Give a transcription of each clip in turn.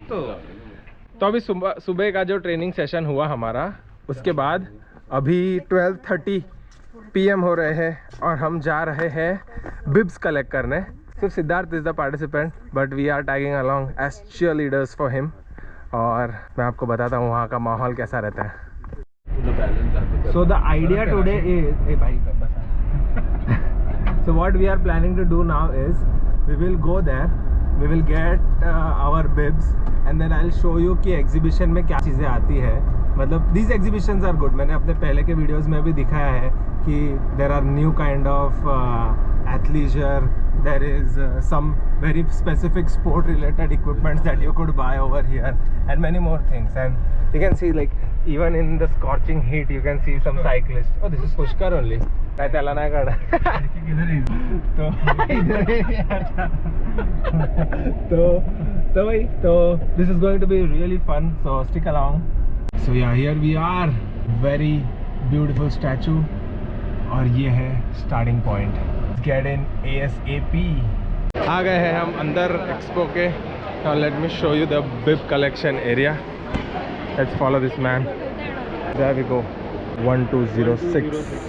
तो अभी सुबह का जो ट्रेनिंग सेशन हुआ हमारा, उसके बाद अभी 12:30 PM हो रहे हैं और हम जा रहे हैं बिब्स कलेक्ट करने। सिर्फ Siddharth is the participant but we are tagging along as cheer leaders for him. और मैं आपको बताता हूँ वहाँ का माहौल कैसा रहता है। So the idea today is so what we are planning to do now is we will go there, we will get our bibs and then I'll show you कि exhibition में क्या चीज़ें आती है। मतलब these exhibitions are good, मैंने अपने पहले के वीडियोस में भी दिखाया है कि there are new kind of athleisure, there is some very specific sport related equipments that you could buy over here and many more things, and you can see like even in the scorching heat you can see some cyclists. Oh, this is Pushkar only. काय त्याला नाही कळणार तो भाई तो this is going to be really fun, so stick along. So yeah, here we are, very beautiful statue और ये है starting point. Get in ASAP. आ गए हैं हम अंदर एक्सपो के। Now let me show you the bib collection area. Let's follow this man. There we go. 1206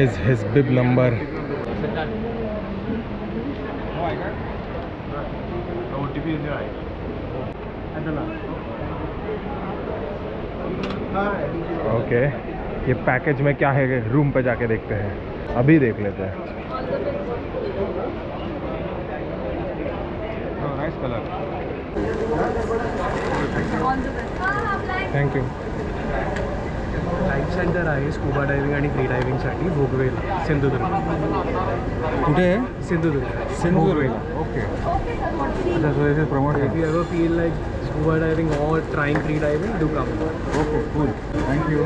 is his bib number. Okay, ये package में क्या है रूम पे जाके देखते हैं, अभी देख लेते हैं। Nice colour, thank you. Life centre आहे स्कूबा डायव्हिंग आणि फ्री डायव्हिंगसाठी भोगवेल, सिंधुदुर्ग। कुठे आहे? सिंधुदुर्ग। सिंधुदुर्ग, ओके। अच्छा, so this is promoted. If you ever feel like scuba diving or trying free diving, do come. Okay, cool, thank you.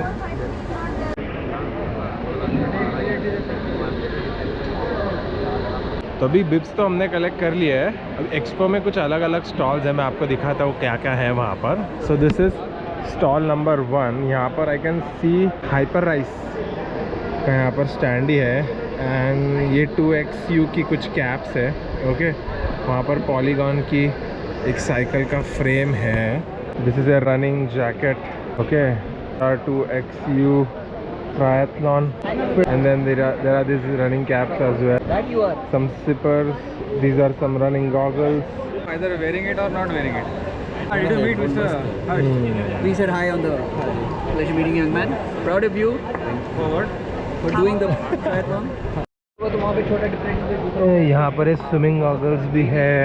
तो अभी bibs तो हमने collect कर लिया है। अब एक्सपो में कुछ अलग अलग स्टॉल्स हैं, मैं आपको दिखाता हूँ क्या क्या है वहाँ पर। So this is stall number 1। यहाँ पर आई कैन सी हाइपरराइज का यहाँ पर स्टैंड ही है, एंड ये 2XU की कुछ कैप्स है। ओके, वहाँ पर पॉलीगॉन की एक साइकिल का फ्रेम है। This is a running jacket, okay, 2XU triathlon, and then there are these running caps as well. That you are. Some zippers. These are some running goggles. Either wearing it or not wearing it. Did you meet Mr. Harsh? We said hi on the pleasure meeting, young man. Proud of you For what? for doing the triathlon. वो तो वहाँ पे छोटा difference. यहाँ पर ये swimming goggles भी है।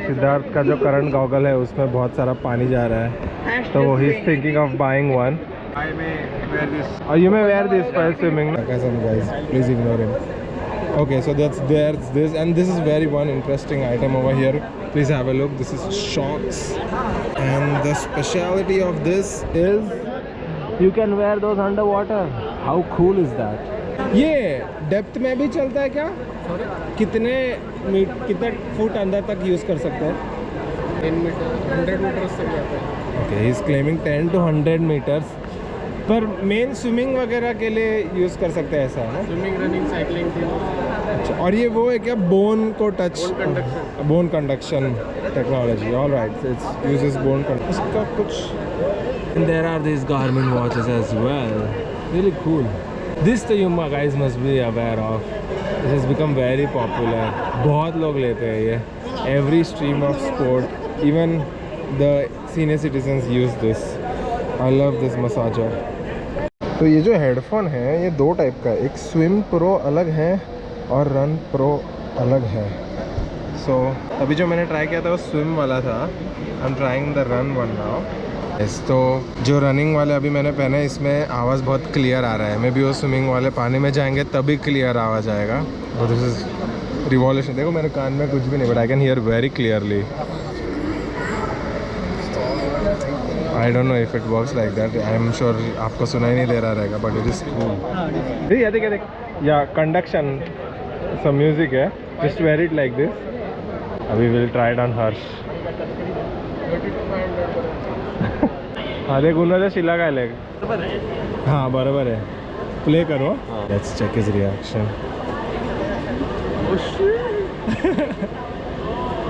सिद्धार्थ का जो करंट गॉगल है उसमें बहुत सारा पानी जा रहा है, तो he is thinking of buying one. I may wear this. Or you may wear this while swimming. Some guys, please ignore him. Okay, so there's this, and this is very one interesting item over here. Please have a look. This is shocks, and the speciality of this is you can wear those underwater. How cool is that? ये depth में भी चलता है क्या? कितने foot अंदर तक use कर सकते हैं? 10 मीटर 100 मीटर्स तक जाता है। Okay, he is claiming 10 to 100 meters. पर मेन स्विमिंग वगैरह के लिए यूज़ कर सकते हैं, ऐसा है ना? स्विमिंग, रनिंग, साइकिलिंग के लिए। अच्छा, और ये वो है क्या, बोन को touch, bone conduction technology. All right, it's uses bone conduction. इसका कुछ, and there are this garment watches as well, really cool. This तो you guys must be aware of, this has become very popular. बहुत लोग लेते हैं ये, every stream of sport, even the senior citizens use this. I love this massager. तो ये जो headphone है ये 2 टाइप का है, एक स्विम प्रो अलग है और रन प्रो अलग है। सो अभी जो मैंने ट्राई किया था वो स्विम वाला था, I am trying the run one now. तो जो रनिंग वाले अभी मैंने पहने, इसमें आवाज़ बहुत क्लियर आ रहा है। मे बी वो स्विमिंग वाले पानी में जाएंगे तभी क्लियर आवाज़ आएगा। और दिस इज रिवॉल्यूशन। देखो मेरे कान में कुछ भी नहीं, but I can hear very clearly. I don't know if it works like that. I am sure आपको सुनाई नहीं दे रहा रहेगा, but it is cool. ये देख, या conduction, some music है, just wear it like this. अभी we'll try it on Harsh. हाँ देख, उन्होंने शिला का लेग। हाँ बराबर है, प्ले करो। Let's check his reaction.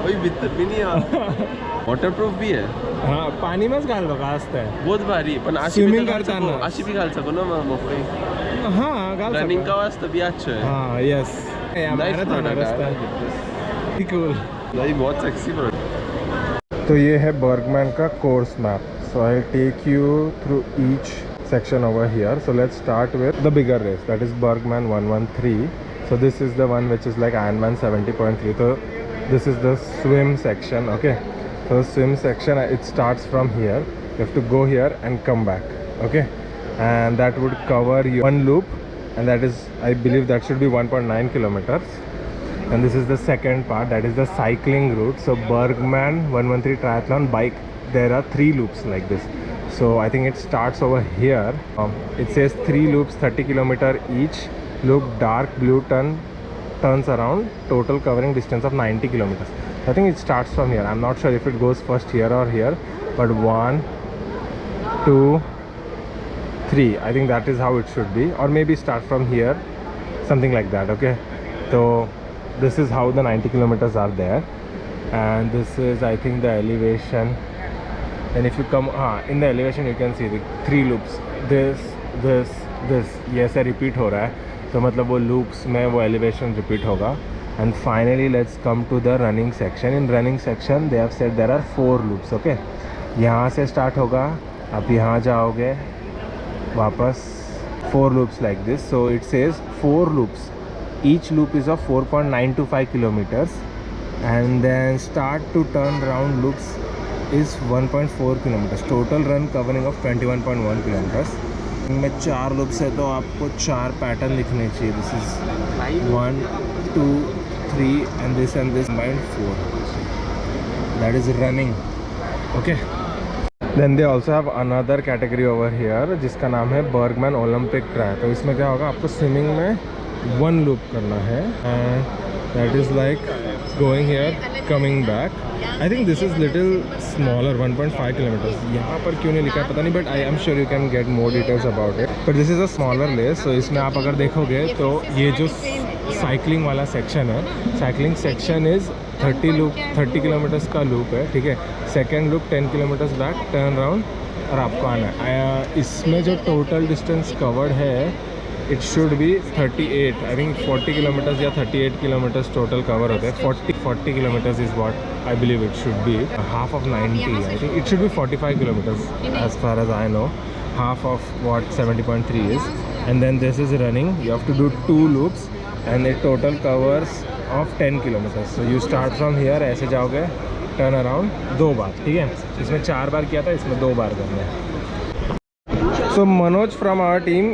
ओय भितर भी नाही वॉटरप्रूफ भी है हाँ पानी मच घाल बघा असतंय बहुत भारी पण Swimming करताना. अशी भी घाल सको ना मोकळी हाँ घाल रनिंग सकता. का वास्ता भी अच्छा है हाँ यस मैराथन रास्ता कूल. नहीं बहुत सेक्सी प्रोडक्ट तो ये है बर्गमैन का course map. So I take you through each section over here. So let's start with the bigger race, that is Bergman 113. So this is the one which is like Ironman 70.3. So this is the swim section. Okay, so the swim section, it starts from here. You have to go here and come back. Okay, and that would cover your one loop, and that is, I believe that should be 1.9 kilometers. And this is the second part, that is the cycling route. So Bergman 113 triathlon bike, there are 3 loops like this. So I think it starts over here. It says 3 loops, 30 kilometer each. Loop dark blue turns around, total covering distance of 90 kilometers. I think it starts from here. I'm not sure if it goes first here or here, but 1 2 3, I think that is how it should be, or maybe start from here, something like that. Okay, so this is how the 90 kilometers are there, and this is, I think, the elevation. And if you come in the elevation, you can see the 3 loops, this ये ऐसे repeat हो रहा है, तो मतलब वो loops में वो elevation repeat होगा. And finally let's come to the running section. In running section they have said there are 4 loops. Okay, यहाँ से start होगा, आप यहाँ जाओगे वापस 4 loops like this. So it says 4 loops, each loop is of 4.925 kilometers, and then start to turn round loops is 1.4 kilometers. Total run covering of 21.1 kilometers. इनमें 4 loops है तो आपको 4 पैटर्न लिखने चाहिए. This is 1 2 3 and this combined 4. That is running. Okay. Then they also have another category over here जिसका नाम है Bergman Olympic Track. तो इसमें क्या होगा, आपको स्विमिंग में 1 loop करना है, and that is like going here, coming back. I think this is little smaller, 1.5 kilometers. यहाँ पर क्यों नहीं लिखा है पता नहीं, but I am sure you can get more details about it. But this is a smaller race, so इसमें आप अगर देखोगे तो ये जो साइकिलिंग वाला सेक्शन है, साइकिलिंग सेक्शन इज़ 30 किलोमीटर्स का लूप है. ठीक है, second loop 10 kilometres back, turn round, और आपको आना है. इसमें जो टोटल डिस्टेंस कवर्ड है, it should be 38, I think 40 kilometers या 38 kilometers total cover होते हैं. 40 kilometers is what I believe it should be. Half of 90, I think it should be 45 kilometers as far as I know. Half of what 70.3 is. And then this is running. You have to do 2 loops, and it total covers of 10 kilometers. So you start from here, ऐसे जाओगे, turn around 2 बार. ठीक है, इसमें 4 बार किया था, इसमें 2 बार करना है. So Manoj from our team,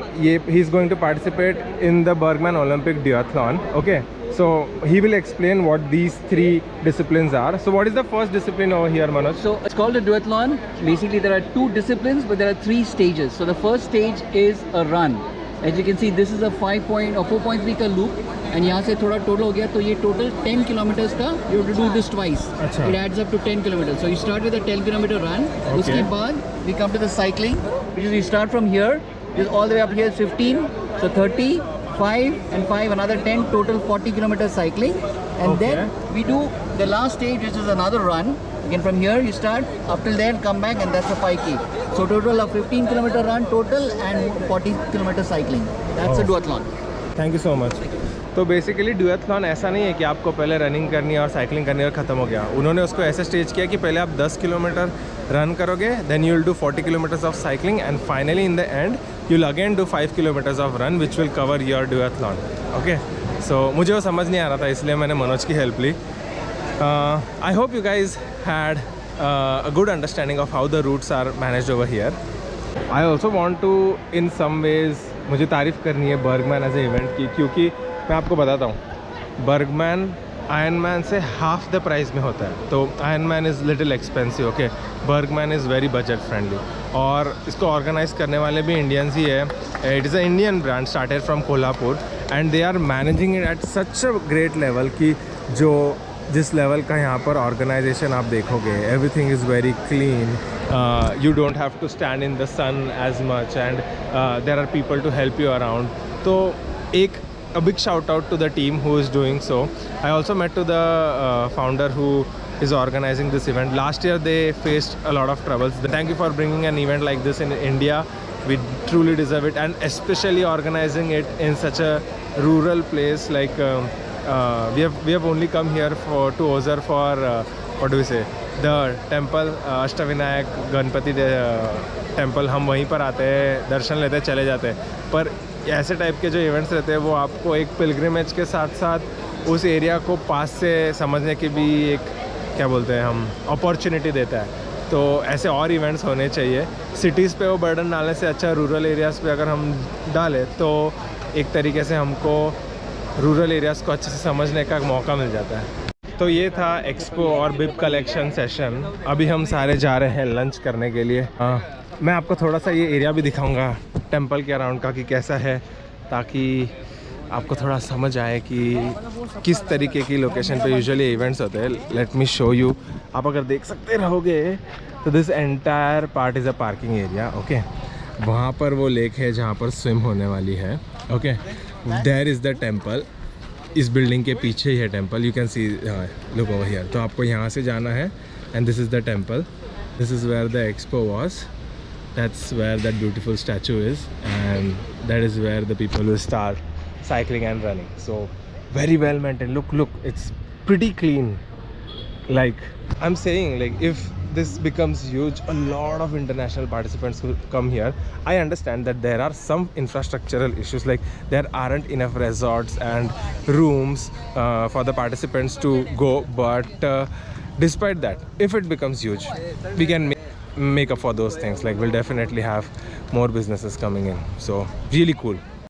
he's going to participate in the Bergman Olympic Duathlon. Okay, so he will explain what these 3 disciplines are. So what is the first discipline over here, Manoj? So it's called a duathlon. Basically there are 2 disciplines, but there are 3 stages. So the first stage is a run. As you can see, this is a 4.3 का loop, and यहाँ से थोड़ा total हो गया, तो ये total 10 kilometers का. You have to do this twice. अच्छा. It adds up to 10 kilometers. So you start with a 10 kilometer run. Okay. उसके बाद we come to the cycling, which is you start from here, is all the way up here 15, so 30, 5 and 5, another 10, total 40 kilometers cycling. And Okay. then we do the last stage, which is another run. Again from here you start up till there, come back, and that's a 5k. So total of 15 kilometer run total and 40 kilometer cycling. That's a duathlon. Thank you so much. तो basically डुएथलॉन ऐसा नहीं है कि आपको पहले running करनी है और साइकिलिंग करनी है और ख़त्म हो गया. उन्होंने उसको ऐसे स्टेज किया कि पहले आप 10 किलोमीटर रन करोगे, then you will do 40 kilometres of cycling, and finally in the end you will again do 5 kilometres of run which will cover your duathlon. Okay, so मुझे वो समझ नहीं आ रहा था, इसलिए मैंने मनोज की हेल्प ली. I hope you guys had a good understanding of how the routes are managed over here. I also want to in some ways, मुझे तारीफ़ करनी है बर्गमैन एज ए इवेंट की, क्योंकि मैं आपको बताता हूँ, बर्गमैन आयरनमैन से हाफ द प्राइस में होता है. तो Ironman is little expensive. Okay, Bergman is very budget friendly, और इसको ऑर्गेनाइज करने वाले भी इंडियंस ही है. It is a Indian brand started from Kolhapur, and they are managing it at such a great level कि जिस लेवल का यहाँ पर ऑर्गेनाइजेशन आप देखोगे, everything is very clean. You don't have to stand in the sun as much, and there are people to help you around. तो एक a big shout out to the team who is doing so. I also met to the founder who is organizing this event. Last year they faced a lot of troubles. Thank you for bringing an event like this in India. We truly deserve it, and especially organizing it in such a rural place. Like we have only come here to Ozar for what do we say, the temple, Ashtavinayak Ganpati temple. हम वहीं पर आते हैं, दर्शन लेते हैं, चले जाते हैं. पर ऐसे टाइप के जो इवेंट्स रहते हैं वो आपको एक पिलग्रिमेज के साथ साथ उस एरिया को पास से समझने की भी एक, क्या बोलते हैं हम, अपॉर्चुनिटी देता है. तो ऐसे और इवेंट्स होने चाहिए. सिटीज़ पे वो बर्डन डालने से अच्छा रूरल एरियाज़ पे अगर हम डालें तो एक तरीके से हमको रूरल एरियाज़ को अच्छे से समझने का मौका मिल जाता है. तो ये था एक्सपो और बिब कलेक्शन सेशन. अभी हम सारे जा रहे हैं लंच करने के लिए. मैं आपको थोड़ा सा ये एरिया भी दिखाऊंगा टेंपल के अराउंड का कि कैसा है, ताकि आपको थोड़ा समझ आए कि किस तरीके की लोकेशन पे यूजुअली इवेंट्स होते हैं. Let me show you. आप अगर देख सकते रहोगे तो this entire part is a parking area. Okay, वहाँ पर वो लेक है जहाँ पर स्विम होने वाली है. Okay, there is the temple. इस बिल्डिंग के पीछे ही है temple. You can see, look over here. तो आपको यहाँ से जाना है and this is the temple. This is where the expo was. That's where that beautiful statue is, and that is where the people will start cycling and running. So very well maintained. Look, it's pretty clean. Like I'm saying, like if this becomes huge, a lot of international participants will come here. I understand that there are some infrastructural issues, like there aren't enough resorts and rooms for the participants to go, but despite that, if it becomes huge, we can make up for those things. Like we'll definitely have more businesses coming in. So really cool.